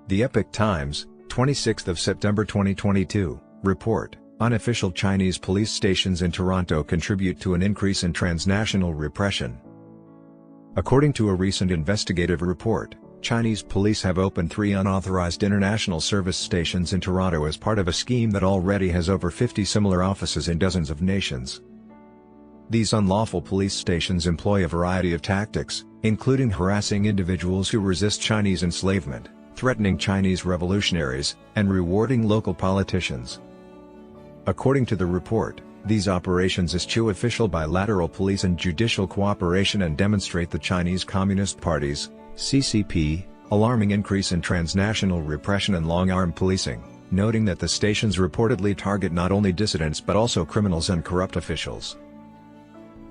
The Epoch Times, 26th of September 2022, report, unofficial Chinese police stations in Toronto contribute to an increase in transnational repression. According to a recent investigative report, Chinese police have opened 3 unauthorized international service stations in Toronto as part of a scheme that already has over 50 similar offices in dozens of nations. These unlawful police stations employ a variety of tactics, including harassing individuals who resist Chinese enslavement, threatening Chinese revolutionaries, and rewarding local politicians. According to the report, these operations eschew official bilateral police and judicial cooperation and demonstrate the Chinese Communist Party's (CCP) alarming increase in transnational repression and long-arm policing, noting that the stations reportedly target not only dissidents but also criminals and corrupt officials.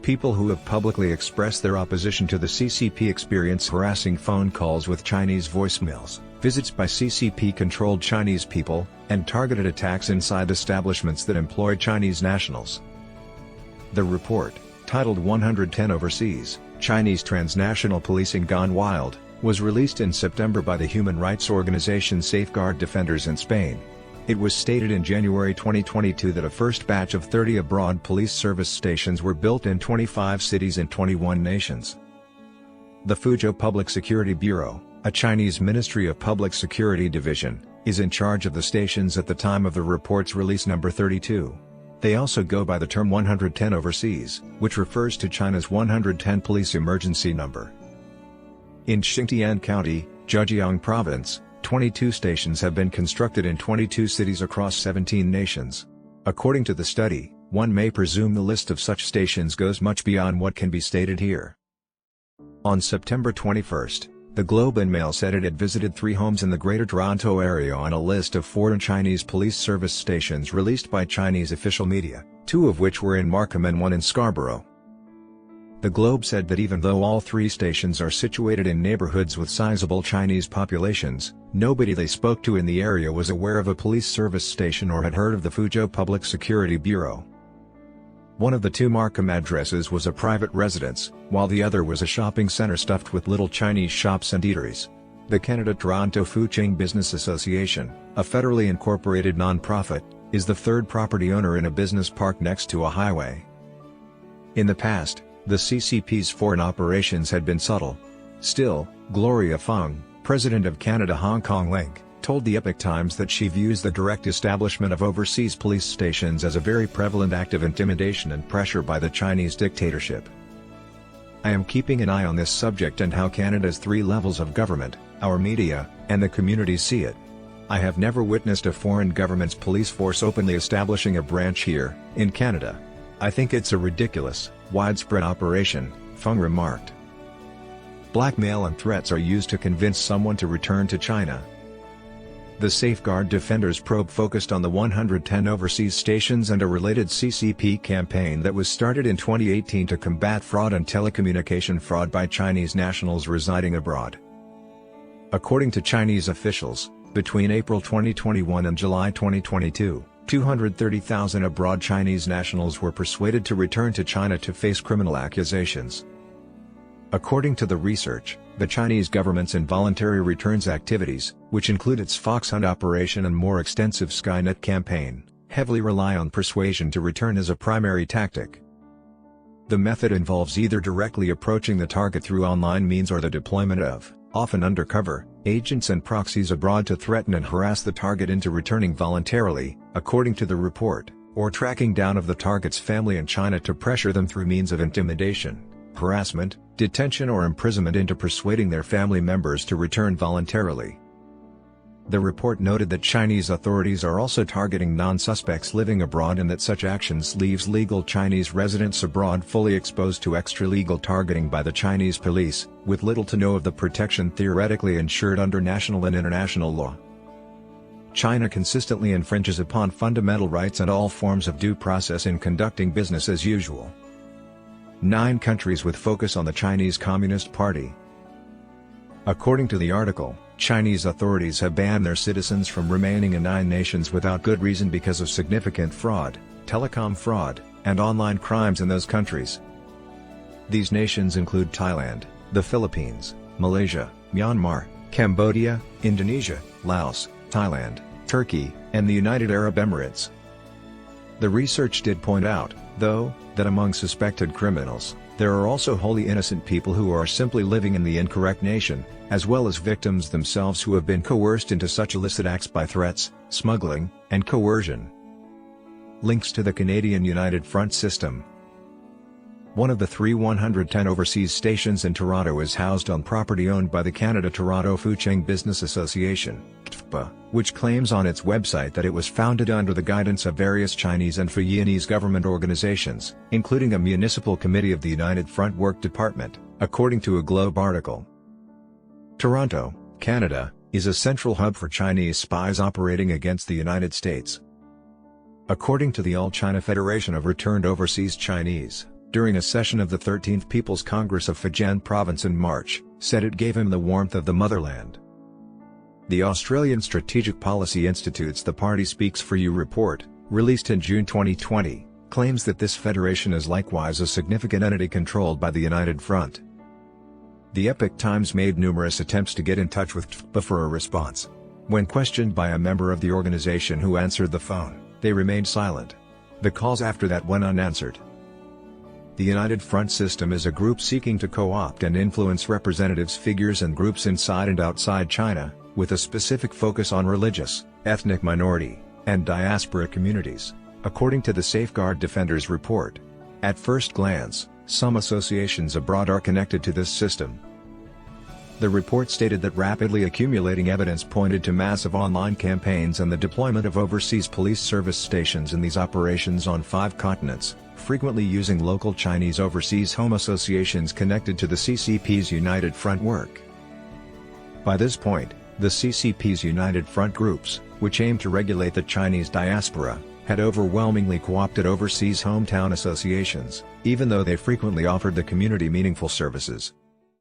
People who have publicly expressed their opposition to the CCP experience harassing phone calls with Chinese voicemails, visits by CCP-controlled Chinese people, and targeted attacks inside establishments that employ Chinese nationals. The report, titled 110 Overseas, Chinese Transnational Policing Gone Wild, was released in September by the human rights organization Safeguard Defenders in Spain. It was stated in January 2022 that a first batch of 30 abroad police service stations were built in 25 cities in 21 nations. The Fuzhou Public Security Bureau, a Chinese Ministry of Public Security division, is in charge of the stations at the time of the report's release number 32. They also go by the term 110 Overseas, which refers to China's 110 police emergency number. In Xinjiang County, Zhejiang Province, 22 stations have been constructed in 22 cities across 17 nations. According to the study, one may presume the list of such stations goes much beyond what can be stated here. On September 21, the Globe and Mail said it had visited 3 homes in the Greater Toronto area on a list of 4 Chinese police service stations released by Chinese official media, 2 of which were in Markham and 1 in Scarborough. The Globe said that even though all 3 stations are situated in neighborhoods with sizable Chinese populations, nobody they spoke to in the area was aware of a police service station or had heard of the Fuzhou Public Security Bureau. One of the 2 Markham addresses was a private residence, while the other was a shopping center stuffed with little Chinese shops and eateries. The Canada-Toronto Fuching Business Association, a federally incorporated non-profit, is the 3rd property owner in a business park next to a highway. In the past, the CCP's foreign operations had been subtle. Still, Gloria Fung, president of Canada Hong Kong Link, told the Epoch Times that she views the direct establishment of overseas police stations as a very prevalent act of intimidation and pressure by the Chinese dictatorship. I am keeping an eye on this subject and how Canada's 3 levels of government, our media, and the community see it. I have never witnessed a foreign government's police force openly establishing a branch here, in Canada. I think it's a ridiculous, widespread operation, Fung remarked. Blackmail and threats are used to convince someone to return to China. The Safeguard Defenders probe focused on the 110 overseas stations and a related CCP campaign that was started in 2018 to combat fraud and telecommunication fraud by Chinese nationals residing abroad. According to Chinese officials, between April 2021 and July 2022, 230,000 abroad Chinese nationals were persuaded to return to China to face criminal accusations. According to the research, the Chinese government's involuntary returns activities, which include its Fox Hunt operation and more extensive Skynet campaign, heavily rely on persuasion to return as a primary tactic. The method involves either directly approaching the target through online means or the deployment of, often undercover, agents and proxies abroad to threaten and harass the target into returning voluntarily, according to the report, or tracking down of the target's family in China to pressure them through means of intimidation, harassment, detention or imprisonment into persuading their family members to return voluntarily. The report noted that Chinese authorities are also targeting non-suspects living abroad and that such actions leaves legal Chinese residents abroad fully exposed to extra-legal targeting by the Chinese police, with little to no of the protection theoretically ensured under national and international law. China consistently infringes upon fundamental rights and all forms of due process in conducting business as usual. 9 countries with focus on the Chinese Communist Party. According to the article, Chinese authorities have banned their citizens from remaining in 9 nations without good reason because of significant fraud, telecom fraud, and online crimes in those countries. These nations include Thailand, the Philippines, Malaysia, Myanmar, Cambodia, Indonesia, Laos, Thailand, Turkey, and the United Arab Emirates. The research did point out, though, that among suspected criminals, there are also wholly innocent people who are simply living in the incorrect nation, as well as victims themselves who have been coerced into such illicit acts by threats, smuggling, and coercion. Links to the Canadian United Front system. One of the 110 overseas stations in Toronto is housed on property owned by the Canada-Toronto Fucheng Business Association, CTFPA, which claims on its website that it was founded under the guidance of various Chinese and Fujianese government organizations, including a municipal committee of the United Front Work Department, according to a Globe article. Toronto, Canada, is a central hub for Chinese spies operating against the United States. According to the All-China Federation of Returned Overseas Chinese, during a session of the 13th People's Congress of Fujian Province in March, said it gave him the warmth of the motherland. The Australian Strategic Policy Institute's The Party Speaks for You report, released in June 2020, claims that this federation is likewise a significant entity controlled by the United Front. The Epoch Times made numerous attempts to get in touch with CTFPA for a response. When questioned by a member of the organization who answered the phone, they remained silent. The calls after that went unanswered. The United Front system is a group seeking to co-opt and influence representatives, figures and groups inside and outside China, with a specific focus on religious, ethnic minority, and diaspora communities, according to the Safeguard Defenders report. At first glance, some associations abroad are connected to this system. The report stated that rapidly accumulating evidence pointed to massive online campaigns and the deployment of overseas police service stations in these operations on 5 continents, frequently using local Chinese overseas home associations connected to the CCP's United Front work. By this point, the CCP's United Front groups, which aim to regulate the Chinese diaspora, had overwhelmingly co-opted overseas hometown associations, even though they frequently offered the community meaningful services.